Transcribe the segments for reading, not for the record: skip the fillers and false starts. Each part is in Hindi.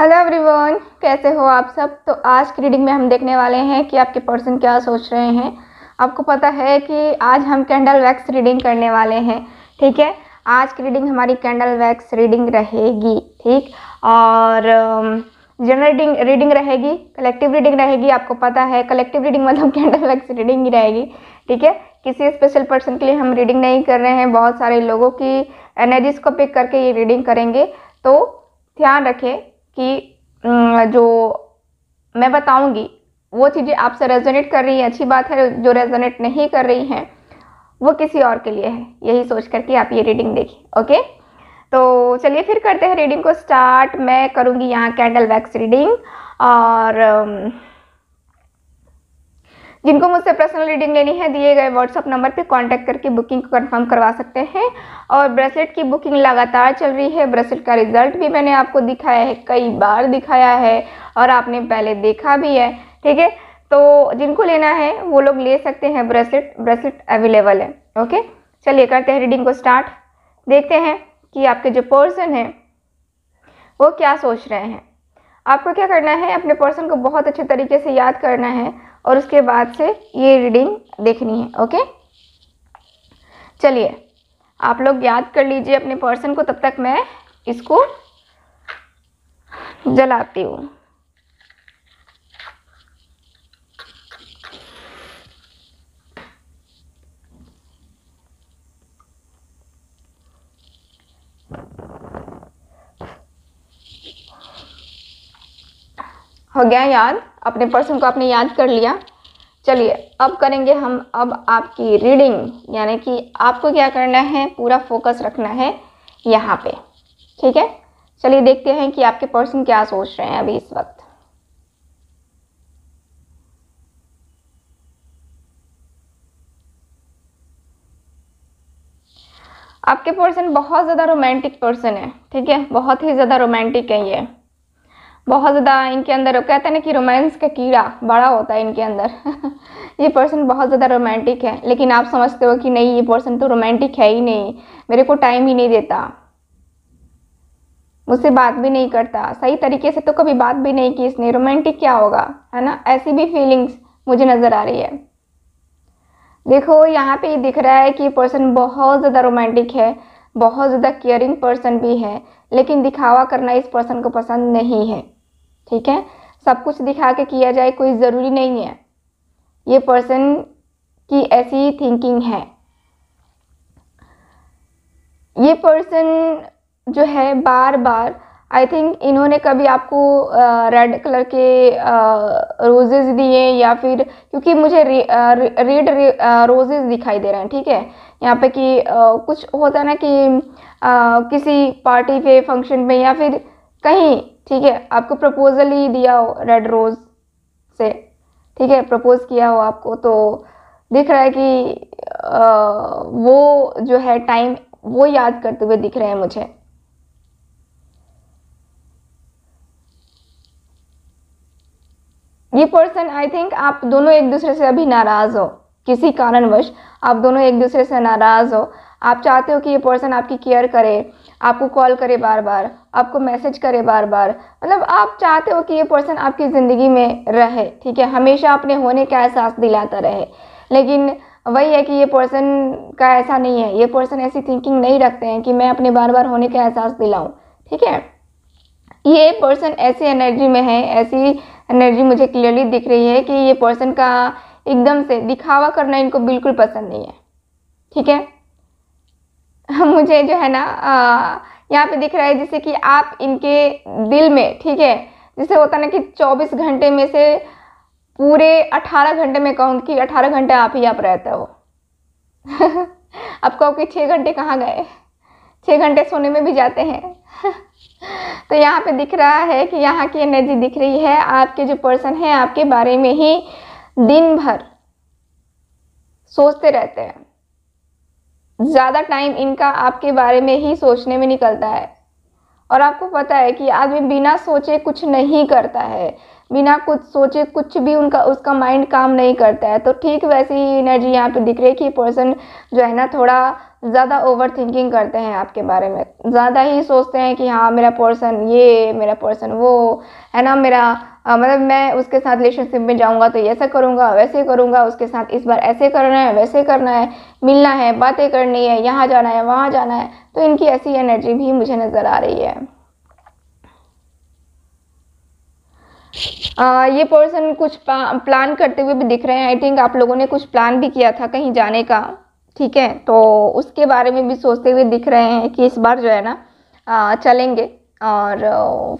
हेलो एवरीवन, कैसे हो आप सब। तो आज की रीडिंग में हम देखने वाले हैं कि आपके पर्सन क्या सोच रहे हैं। आपको पता है कि आज हम कैंडल वैक्स रीडिंग करने वाले हैं। ठीक है, आज की रीडिंग हमारी कैंडल वैक्स रीडिंग रहेगी। ठीक, और जनरल रीडिंग रहेगी, कलेक्टिव रीडिंग रहेगी। आपको पता है कलेक्टिव रीडिंग मतलब कैंडल वैक्स रीडिंग ही रहेगी। ठीक है, किसी स्पेशल पर्सन के लिए हम रीडिंग नहीं कर रहे हैं, बहुत सारे लोगों की एनर्जीज को पिक करके ये रीडिंग करेंगे। तो ध्यान रखें कि जो मैं बताऊंगी वो चीज़ें आपसे रेजोनेट कर रही हैं, अच्छी बात है। जो रेजोनेट नहीं कर रही हैं वो किसी और के लिए है, यही सोच करके आप ये रीडिंग देखिए। ओके, तो चलिए फिर करते हैं रीडिंग को स्टार्ट। मैं करूंगी यहाँ कैंडल वैक्स रीडिंग, और जिनको मुझसे पर्सनल रीडिंग लेनी है दिए गए व्हाट्सअप नंबर पे कांटेक्ट करके बुकिंग को कंफर्म करवा सकते हैं। और ब्रेसलेट की बुकिंग लगातार चल रही है। ब्रेसलेट का रिजल्ट भी मैंने आपको दिखाया है, कई बार दिखाया है और आपने पहले देखा भी है। ठीक है, तो जिनको लेना है वो लोग ले सकते हैं। ब्रेसलेट अवेलेबल है। ओके, चलिए करते हैं रीडिंग को स्टार्ट। देखते हैं कि आपके जो पर्सन है वो क्या सोच रहे हैं। आपको क्या करना है, अपने पर्सन को बहुत अच्छे तरीके से याद करना है और उसके बाद से ये रीडिंग देखनी है। ओके, चलिए आप लोग याद कर लीजिए अपने पर्सन को, तब तक मैं इसको जलाती हूँ। हो गया याद, अपने पर्सन को आपने याद कर लिया। चलिए अब करेंगे हम आपकी रीडिंग, यानी कि आपको क्या करना है, पूरा फोकस रखना है यहाँ पे। ठीक है, चलिए देखते हैं कि आपके पर्सन क्या सोच रहे हैं अभी इस वक्त। आपके पर्सन बहुत ज़्यादा रोमांटिक पर्सन है। ठीक है, बहुत ही ज़्यादा रोमांटिक है ये, बहुत ज़्यादा इनके अंदर, कहते हैं ना कि रोमांस का कीड़ा बड़ा होता है इनके अंदर। ये पर्सन बहुत ज़्यादा रोमांटिक है, लेकिन आप समझते हो कि नहीं ये पर्सन तो रोमांटिक है ही नहीं, मेरे को टाइम ही नहीं देता, मुझसे बात भी नहीं करता, सही तरीके से तो कभी बात भी नहीं की इसने, रोमांटिक क्या होगा, है ना। ऐसी भी फीलिंग्स मुझे नज़र आ रही है। देखो यहाँ पे दिख रहा है कि पर्सन बहुत ज़्यादा रोमांटिक है, बहुत ज़्यादा केयरिंग पर्सन भी है, लेकिन दिखावा करना इस पर्सन को पसंद नहीं है। ठीक है, सब कुछ दिखा के किया जाए कोई ज़रूरी नहीं है, ये पर्सन की ऐसी थिंकिंग है। ये पर्सन जो है बार बार, आई थिंक इन्होंने कभी आपको रेड कलर के रोजेज दिए, या फिर क्योंकि मुझे रेड रोजेज दिखाई दे रहे हैं। ठीक है, यहाँ पे कि कुछ होता है ना कि किसी पार्टी पे, फंक्शन में या फिर कहीं, ठीक है, आपको प्रपोजल ही दिया हो रेड रोज से। ठीक है, प्रपोज किया हो आपको, तो दिख रहा है कि वो जो है टाइम वो याद करते हुए दिख रहे हैं मुझे। ये पर्सन, आई थिंक आप दोनों एक दूसरे से अभी नाराज हो, किसी कारणवश आप दोनों एक दूसरे से नाराज हो। आप चाहते हो कि ये पर्सन आपकी केयर करे, आपको कॉल करे बार बार, आपको मैसेज करे बार बार, मतलब आप चाहते हो कि ये पर्सन आपकी ज़िंदगी में रहे। ठीक है, हमेशा अपने होने का एहसास दिलाता रहे, लेकिन वही है कि ये पर्सन का ऐसा नहीं है। ये पर्सन ऐसी थिंकिंग नहीं रखते हैं कि मैं अपने बार बार होने का एहसास दिलाऊं। ठीक है, ये पर्सन ऐसी एनर्जी में है, ऐसी एनर्जी मुझे क्लियरली दिख रही है कि ये पर्सन का एकदम से दिखावा करना इनको बिल्कुल पसंद नहीं है। ठीक है, मुझे जो है ना यहाँ पे दिख रहा है जैसे कि आप इनके दिल में, ठीक है, जैसे होता है ना कि 24 घंटे में से पूरे 18 घंटे में कहूँ कि 18 घंटे आप ही आप रहते हो। आप कहो कि 6 घंटे कहाँ गए, 6 घंटे सोने में भी जाते हैं। तो यहाँ पे दिख रहा है कि यहाँ की एनर्जी दिख रही है, आपके जो पर्सन है आपके बारे में ही दिन भर सोचते रहते हैं। ज़्यादा टाइम इनका आपके बारे में ही सोचने में निकलता है। और आपको पता है कि आदमी बिना सोचे कुछ नहीं करता है, बिना कुछ सोचे कुछ भी उसका माइंड काम नहीं करता है। तो ठीक वैसी ही एनर्जी यहाँ पे दिख रही है कि पर्सन जो है ना थोड़ा ज़्यादा ओवर थिंकिंग करते हैं आपके बारे में, ज़्यादा ही सोचते हैं कि हाँ मेरा पर्सन ये, मेरा पर्सन वो, है ना, मेरा मतलब मैं उसके साथ रिलेशनशिप में जाऊंगा तो ऐसा करूंगा, वैसे करूंगा, उसके साथ इस बार ऐसे करना है, वैसे करना है, मिलना है, बातें करनी है, यहाँ जाना है, वहाँ जाना है। तो इनकी ऐसी एनर्जी भी मुझे नज़र आ रही है। ये पर्सन कुछ प्लान करते हुए भी दिख रहे हैं। आई थिंक आप लोगों ने कुछ प्लान भी किया था कहीं जाने का, ठीक है, तो उसके बारे में भी सोचते हुए दिख रहे हैं कि इस बार जो है ना चलेंगे। और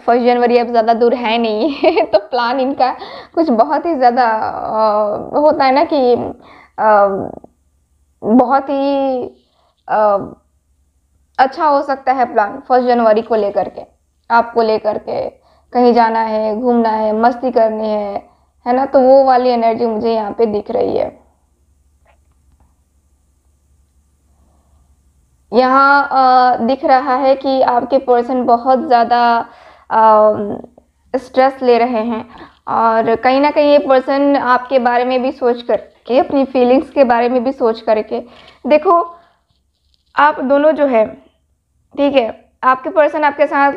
1 जनवरी अब ज़्यादा दूर है नहीं तो प्लान इनका कुछ बहुत ही ज़्यादा होता है ना कि बहुत ही अच्छा हो सकता है प्लान 1 जनवरी को लेकर के, आपको लेकर के कहीं जाना है, घूमना है, मस्ती करनी है ना, तो वो वाली एनर्जी मुझे यहाँ पे दिख रही है। यहाँ दिख रहा है कि आपके पर्सन बहुत ज़्यादा स्ट्रेस ले रहे हैं, और कहीं ना कहीं ये पर्सन आपके बारे में भी सोच करके, अपनी फीलिंग्स के बारे में भी सोच करके, देखो आप दोनों जो है, ठीक है, आपके पर्सन आपके साथ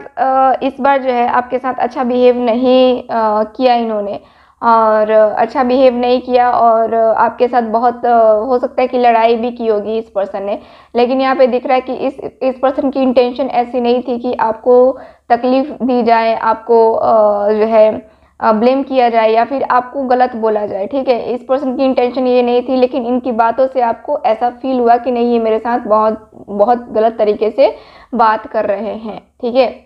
इस बार जो है आपके साथ अच्छा बिहेव नहीं किया इन्होंने, और अच्छा बिहेव नहीं किया, और आपके साथ बहुत हो सकता है कि लड़ाई भी की होगी इस पर्सन ने। लेकिन यहाँ पे दिख रहा है कि इस पर्सन की इंटेंशन ऐसी नहीं थी कि आपको तकलीफ़ दी जाए, आपको जो है ब्लेम किया जाए या फिर आपको गलत बोला जाए, ठीक है। इस पर्सन की इंटेंशन ये नहीं थी, लेकिन इनकी बातों से आपको ऐसा फील हुआ कि नहीं, ये मेरे साथ बहुत बहुत गलत तरीके से बात कर रहे हैं, ठीक है।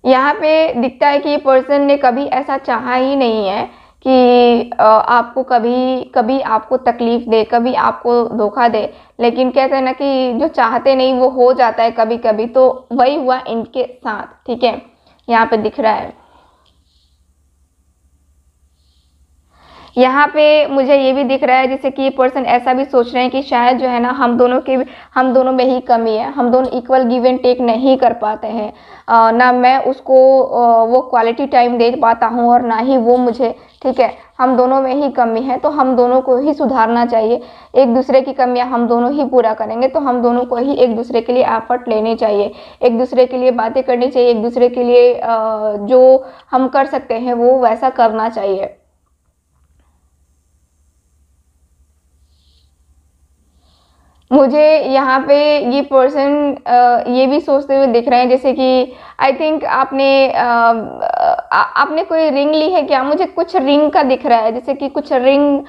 यहाँ पे दिखता है कि ये पर्सन ने कभी ऐसा चाहा ही नहीं है कि आपको कभी कभी आपको तकलीफ़ दे, कभी आपको धोखा दे। लेकिन कहते हैं ना कि जो चाहते नहीं वो हो जाता है कभी कभी, तो वही हुआ इनके साथ, ठीक है। यहाँ पे दिख रहा है, यहाँ पे मुझे ये भी दिख रहा है जैसे कि ये पर्सन ऐसा भी सोच रहे हैं कि शायद जो है ना हम दोनों में ही कमी है, हम दोनों इक्वल गिव एंड टेक नहीं कर पाते हैं। ना मैं उसको वो क्वालिटी टाइम दे पाता हूँ और ना ही वो मुझे, ठीक है। हम दोनों में ही कमी है, तो हम दोनों को ही सुधारना चाहिए। एक दूसरे की कमियां हम दोनों ही पूरा करेंगे, तो हम दोनों को ही एक दूसरे के लिए एफर्ट लेने चाहिए, एक दूसरे के लिए बातें करनी चाहिए, एक दूसरे के लिए जो हम कर सकते हैं वो वैसा करना चाहिए। मुझे यहाँ पे ये पर्सन ये भी सोचते हुए दिख रहे हैं जैसे कि आई थिंक आपने कोई रिंग ली है क्या? मुझे कुछ रिंग का दिख रहा है, जैसे कि कुछ रिंग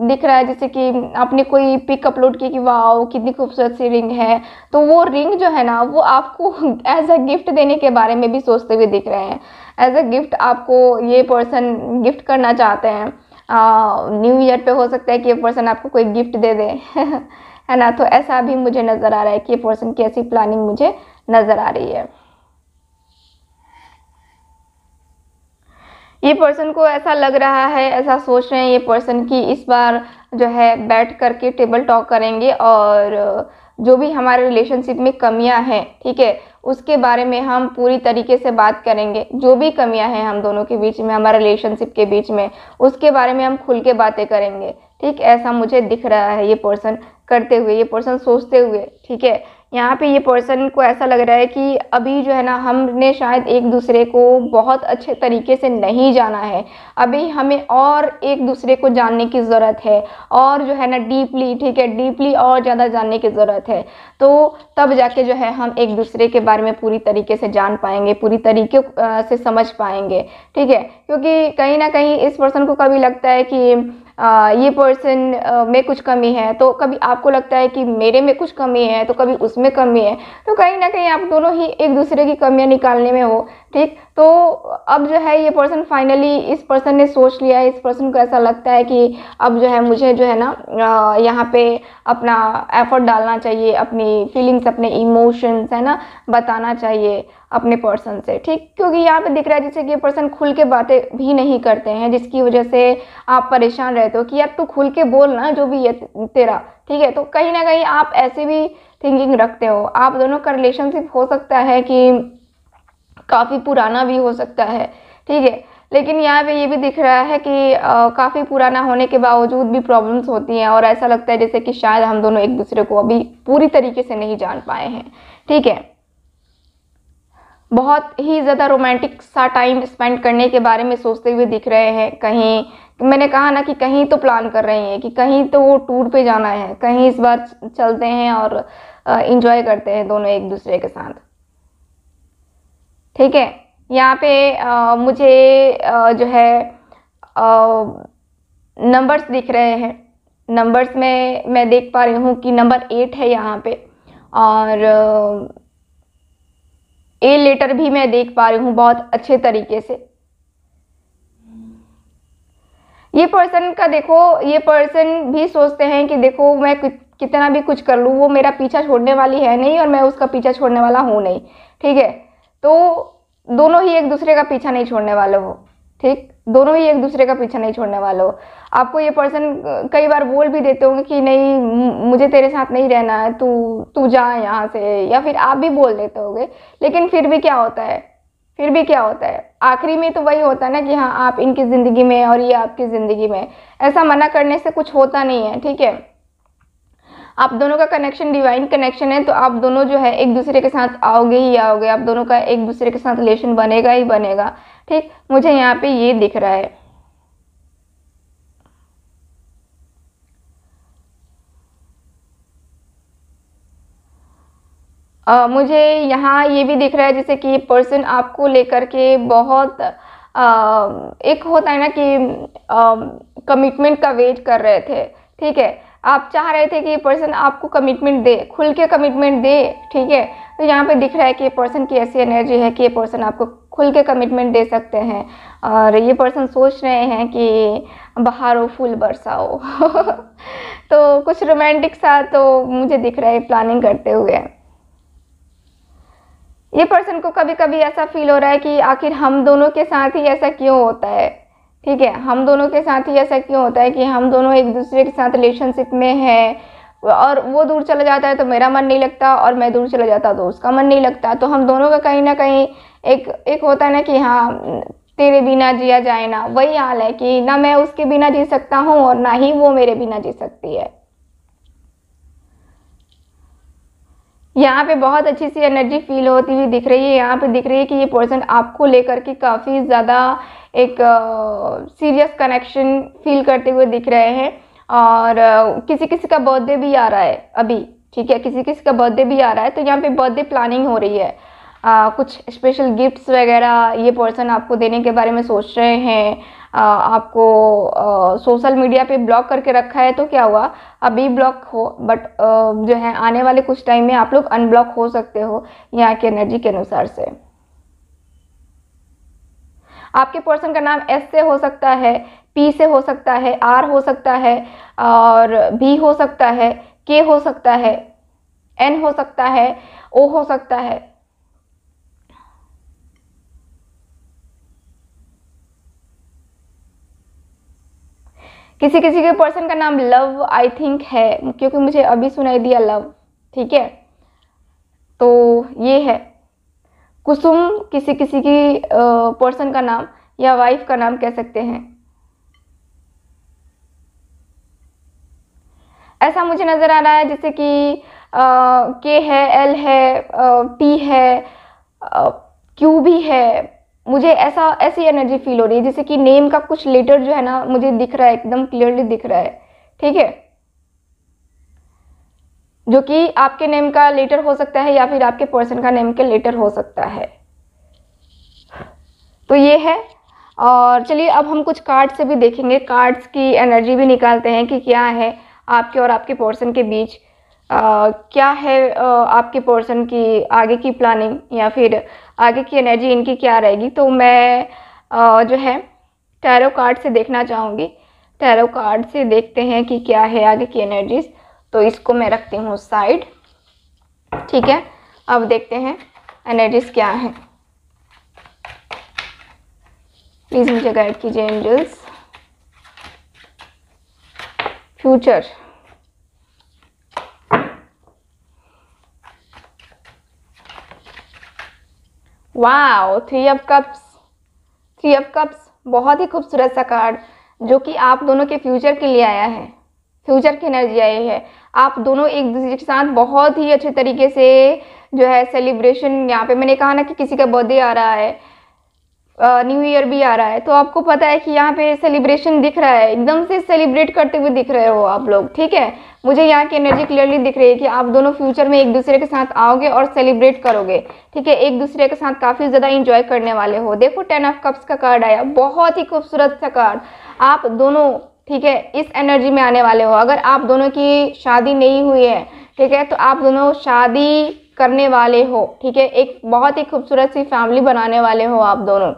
दिख रहा है, जैसे कि आपने कोई पिक अपलोड की कि वाओ कितनी खूबसूरत सी रिंग है। तो वो रिंग जो है ना वो आपको एज अ गिफ्ट देने के बारे में भी सोचते हुए दिख रहे हैं। एज अ गिफ्ट आपको ये पर्सन गिफ्ट करना चाहते हैं। न्यू ईयर पे हो सकता है कि ये पर्सन आपको कोई गिफ्ट दे दे है ना। तो ऐसा भी मुझे नज़र आ रहा है कि ये पर्सन की ऐसी प्लानिंग मुझे नज़र आ रही है। ये पर्सन को ऐसा लग रहा है, ऐसा सोच रहे हैं ये पर्सन की इस बार जो है बैठ करके टेबल टॉक करेंगे, और जो भी हमारे रिलेशनशिप में कमियां हैं, ठीक है, उसके बारे में हम पूरी तरीके से बात करेंगे। जो भी कमियां हैं हम दोनों के बीच में, हमारे रिलेशनशिप के बीच में, उसके बारे में हम खुल के बातें करेंगे, ठीक। ऐसा मुझे दिख रहा है ये पर्सन करते हुए, ये पर्सन सोचते हुए, ठीक है। यहाँ पे ये पर्सन को ऐसा लग रहा है कि अभी जो है ना हमने शायद एक दूसरे को बहुत अच्छे तरीके से नहीं जाना है, अभी हमें और एक दूसरे को जानने की ज़रूरत है, और जो है ना डीपली, ठीक है, डीपली और ज़्यादा जानने की ज़रूरत है। तो तब जाके जो है हम एक दूसरे के बारे में पूरी तरीके से जान पाएंगे, पूरी तरीके से समझ पाएंगे, ठीक है। क्योंकि कहीं ना कहीं इस पर्सन को कभी लगता है कि ये पर्सन में कुछ कमी है, तो कभी आपको लगता है कि मेरे में कुछ कमी है, तो कभी उसमें कमी है। तो कहीं ना कहीं आप दोनों ही एक दूसरे की कमियां निकालने में हो, ठीक। तो अब जो है ये पर्सन फाइनली, इस पर्सन ने सोच लिया है, इस पर्सन को ऐसा लगता है कि अब जो है मुझे जो है ना यहाँ पे अपना एफर्ट डालना चाहिए, अपनी फीलिंग्स, अपने इमोशंस है ना बताना चाहिए अपने पर्सन से, ठीक। क्योंकि यहाँ पे दिख रहा है जैसे कि ये पर्सन खुल के बातें भी नहीं करते हैं, जिसकी वजह से आप परेशान रहते हो कि यार तू खुल के बोल ना जो भी है तेरा, ठीक है। तो कहीं ना कहीं आप ऐसे भी थिंकिंग रखते हो। आप दोनों का रिलेशनशिप हो सकता है कि काफ़ी पुराना भी हो सकता है, ठीक है। लेकिन यहाँ पे ये भी दिख रहा है कि काफ़ी पुराना होने के बावजूद भी प्रॉब्लम्स होती हैं, और ऐसा लगता है जैसे कि शायद हम दोनों एक दूसरे को अभी पूरी तरीके से नहीं जान पाए हैं। ठीक है, बहुत ही ज़्यादा रोमांटिक सा टाइम स्पेंड करने के बारे में सोचते हुए दिख रहे हैं। कहीं, मैंने कहा ना कि कहीं तो प्लान कर रही हैं कि कहीं तो वो टूर पे जाना है, कहीं इस बार चलते हैं और एंजॉय करते हैं दोनों एक दूसरे के साथ। ठीक है, यहाँ पे मुझे जो है नंबर्स दिख रहे हैं। नंबर्स में मैं देख पा रही हूँ कि नंबर 8 है यहाँ पे, और ए लेटर भी मैं देख पा रही हूँ बहुत अच्छे तरीके से। ये पर्सन का देखो, ये पर्सन भी सोचते हैं कि देखो मैं कितना भी कुछ कर लूँ, वो मेरा पीछा छोड़ने वाली है नहीं और मैं उसका पीछा छोड़ने वाला हूँ नहीं। ठीक है, तो दोनों ही एक दूसरे का पीछा नहीं छोड़ने वाले हो। ठीक, दोनों ही एक दूसरे का पीछा नहीं छोड़ने वाले हो। आपको ये पर्सन कई बार बोल भी देते होंगे कि नहीं, मुझे तेरे साथ नहीं रहना है, तू जा यहाँ से, या फिर आप भी बोल देते होंगे। लेकिन फिर भी क्या होता है, फिर भी क्या होता है, आखिरी में तो वही होता है ना कि हाँ, आप इनकी ज़िंदगी में और ये आपकी ज़िंदगी में। ऐसा मना करने से कुछ होता नहीं है। ठीक है, आप दोनों का कनेक्शन डिवाइन कनेक्शन है, तो आप दोनों जो है एक दूसरे के साथ आओगे ही आओगे, आप दोनों का एक दूसरे के साथ रिलेशन बनेगा ही बनेगा। ठीक, मुझे यहाँ पे ये दिख रहा है। मुझे यहाँ ये भी दिख रहा है जैसे कि ये पर्सन आपको लेकर के बहुत एक होता है ना कि कमिटमेंट का वेट कर रहे थे। ठीक है, आप चाह रहे थे कि ये पर्सन आपको कमिटमेंट दे, खुल के कमिटमेंट दे। ठीक है, तो यहाँ पे दिख रहा है कि ये पर्सन की ऐसी एनर्जी है कि ये पर्सन आपको खुल के कमिटमेंट दे सकते हैं, और ये पर्सन सोच रहे हैं कि बहारो फूल बरसाओ। तो कुछ रोमांटिक सा तो मुझे दिख रहा है प्लानिंग करते हुए। ये पर्सन को कभी कभी ऐसा फील हो रहा है कि आखिर हम दोनों के साथ ही ऐसा क्यों होता है। ठीक है, हम दोनों के साथ ही ऐसा क्यों होता है कि हम दोनों एक दूसरे के साथ रिलेशनशिप में हैं, और वो दूर चला जाता है तो मेरा मन नहीं लगता, और मैं दूर चला जाता तो उसका मन नहीं लगता। तो हम दोनों का कहीं ना कहीं एक होता है ना कि हाँ, तेरे बिना जिया जाए ना, वही हाल है कि ना मैं उसके बिना जी सकता हूँ और ना ही वो मेरे बिना जी सकती है। यहाँ पे बहुत अच्छी सी एनर्जी फील होती हुई दिख रही है। यहाँ पे दिख रही है कि ये पर्सन आपको लेकर के काफ़ी ज़्यादा एक सीरियस कनेक्शन फील करते हुए दिख रहे हैं, और किसी किसी का बर्थडे भी आ रहा है अभी। ठीक है, किसी किसी का बर्थडे भी आ रहा है, तो यहाँ पे बर्थडे प्लानिंग हो रही है। कुछ स्पेशल गिफ्ट्स वगैरह ये पर्सन आपको देने के बारे में सोच रहे हैं। आपको सोशल मीडिया पे ब्लॉक करके रखा है, तो क्या हुआ, अभी ब्लॉक हो, बट जो है आने वाले कुछ टाइम में आप लोग अनब्लॉक हो सकते हो यहाँ की एनर्जी के अनुसार से। आपके पर्सन का नाम एस से हो सकता है, पी से हो सकता है, आर हो सकता है, और बी हो सकता है, के हो सकता है, एन हो सकता है, ओ हो सकता है। किसी किसी के पर्सन का नाम लव आई थिंक है, क्योंकि मुझे अभी सुनाई दिया लव। ठीक है, तो ये है। कुसुम किसी किसी की पर्सन का नाम या वाइफ का नाम कह सकते हैं। ऐसा मुझे नज़र आ रहा है जैसे कि के है, एल है, टी है, क्यू भी है। मुझे ऐसी एनर्जी फील हो रही है जैसे कि नेम का कुछ लेटर जो है ना, मुझे दिख रहा है, एकदम क्लियरली दिख रहा है। ठीक है, जो कि आपके नेम का लेटर हो सकता है या फिर आपके पर्सन का नेम का लेटर हो सकता है। तो ये है। और चलिए अब हम कुछ कार्ड से भी देखेंगे, कार्ड्स की एनर्जी भी निकालते हैं कि क्या है आपके और आपके पर्सन के बीच। क्या है आपके पर्सन की आगे की प्लानिंग, या फिर आगे की एनर्जी इनकी क्या रहेगी। तो मैं जो है टैरो कार्ड से देखना चाहूँगी। टैरो कार्ड से देखते हैं कि क्या है आगे की एनर्जीज। तो इसको मैं रखती हूँ साइड। ठीक है, अब देखते हैं एनर्जीज क्या है। प्लीज़ मुझे गाइड कीजिए angels. Future, wow, 3 of cups, 3 of cups, बहुत ही खूबसूरत सा कार्ड जो कि आप दोनों के फ्यूचर के लिए आया है, फ्यूचर की एनर्जी आई है। आप दोनों एक दूसरे के साथ बहुत ही अच्छे तरीके से जो है सेलिब्रेशन, यहाँ पे मैंने कहा ना कि किसी का बर्थडे आ रहा है, न्यू ईयर भी आ रहा है, तो आपको पता है कि यहाँ पे सेलिब्रेशन दिख रहा है, एकदम से सेलिब्रेट करते हुए दिख रहे हो आप लोग, ठीक है। मुझे यहाँ की एनर्जी क्लियरली दिख रही है कि आप दोनों फ्यूचर में एक दूसरे के साथ आओगे और सेलिब्रेट करोगे, ठीक है। एक दूसरे के साथ काफ़ी ज़्यादा इंजॉय करने वाले हो। देखो 10 ऑफ कप्स का कार्ड आया, बहुत ही खूबसूरत सा कार्ड। आप दोनों, ठीक है, इस एनर्जी में आने वाले हो। अगर आप दोनों की शादी नहीं हुई है, ठीक है, तो आप दोनों शादी करने वाले हो, ठीक है। एक बहुत ही खूबसूरत सी फैमिली बनाने वाले हो आप दोनों,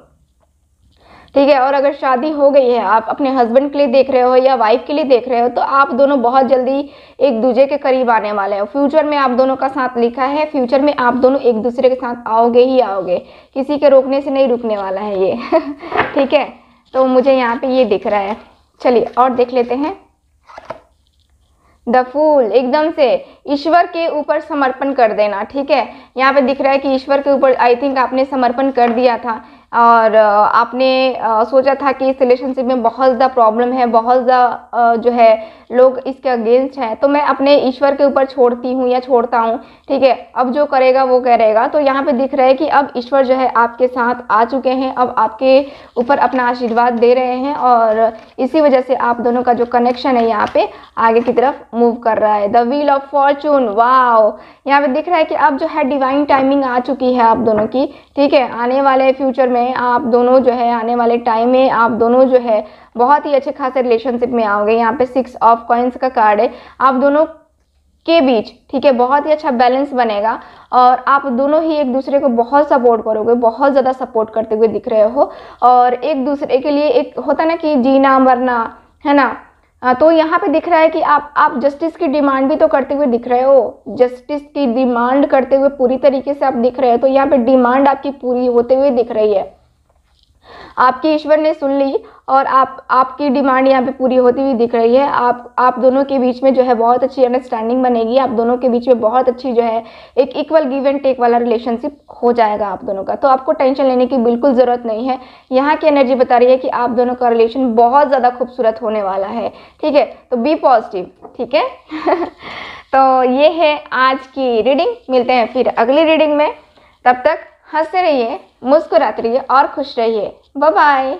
ठीक है। और अगर शादी हो गई है, आप अपने हस्बैंड के लिए देख रहे हो या वाइफ के लिए देख रहे हो, तो आप दोनों बहुत जल्दी एक दूसरे के करीब आने वाले हो। फ्यूचर में आप दोनों का साथ लिखा है, फ्यूचर में आप दोनों एक दूसरे के साथ आओगे ही आओगे, किसी के रोकने से नहीं रुकने वाला है ये ठीक है। तो मुझे यहाँ पे ये दिख रहा है। चलिए और देख लेते हैं। द फूल, एकदम से ईश्वर के ऊपर समर्पण कर देना, ठीक है। यहाँ पे दिख रहा है कि ईश्वर के ऊपर आई थिंक आपने समर्पण कर दिया था और आपने सोचा था कि इस रिलेशनशिप में बहुत ज़्यादा प्रॉब्लम है, बहुत ज़्यादा जो है लोग इसके अगेंस्ट हैं, तो मैं अपने ईश्वर के ऊपर छोड़ती हूँ या छोड़ता हूँ, ठीक है। अब जो करेगा वो करेगा। तो यहाँ पे दिख रहा है कि अब ईश्वर जो है आपके साथ आ चुके हैं, अब आपके ऊपर अपना आशीर्वाद दे रहे हैं और इसी वजह से आप दोनों का जो कनेक्शन है यहाँ पे आगे की तरफ मूव कर रहा है। The wheel of Fortune, wow, यहाँ पे दिख रहा है कि अब जो है डिवाइन टाइमिंग आ चुकी है आप दोनों की, ठीक है। आने वाले फ्यूचर में आप दोनों जो है, आने वाले टाइम में आप दोनों जो है बहुत ही अच्छे खासे रिलेशनशिप में आओगे। यहाँ पे 6 ऑफ कॉइन्स का कार्ड है। आप दोनों के बीच, ठीक है, बहुत ही अच्छा बैलेंस बनेगा और आप दोनों ही एक दूसरे को बहुत सपोर्ट करोगे, बहुत ज़्यादा सपोर्ट करते हुए दिख रहे हो और एक दूसरे के लिए एक होता ना कि जीना मरना, है ना। तो यहाँ पे दिख रहा है कि आप जस्टिस की डिमांड भी तो करते हुए दिख रहे हो, जस्टिस की डिमांड करते हुए पूरी तरीके से आप दिख रहे हो। तो यहाँ पे डिमांड आपकी पूरी होते हुए दिख रही है, आपकी ईश्वर ने सुन ली और आपकी डिमांड यहाँ पे पूरी होती हुई दिख रही है। आप दोनों के बीच में जो है बहुत अच्छी अंडरस्टैंडिंग बनेगी, आप दोनों के बीच में बहुत अच्छी जो है एक इक्वल गिव एंड टेक वाला रिलेशनशिप हो जाएगा आप दोनों का। तो आपको टेंशन लेने की बिल्कुल ज़रूरत नहीं है। यहाँ की एनर्जी बता रही है कि आप दोनों का रिलेशन बहुत ज़्यादा खूबसूरत होने वाला है, ठीक है। तो बी पॉजिटिव, ठीक है तो ये है आज की रीडिंग। मिलते हैं फिर अगली रीडिंग में, तब तक हंसते रहिए, मुस्कुराते रहिए और खुश रहिए। Bye bye.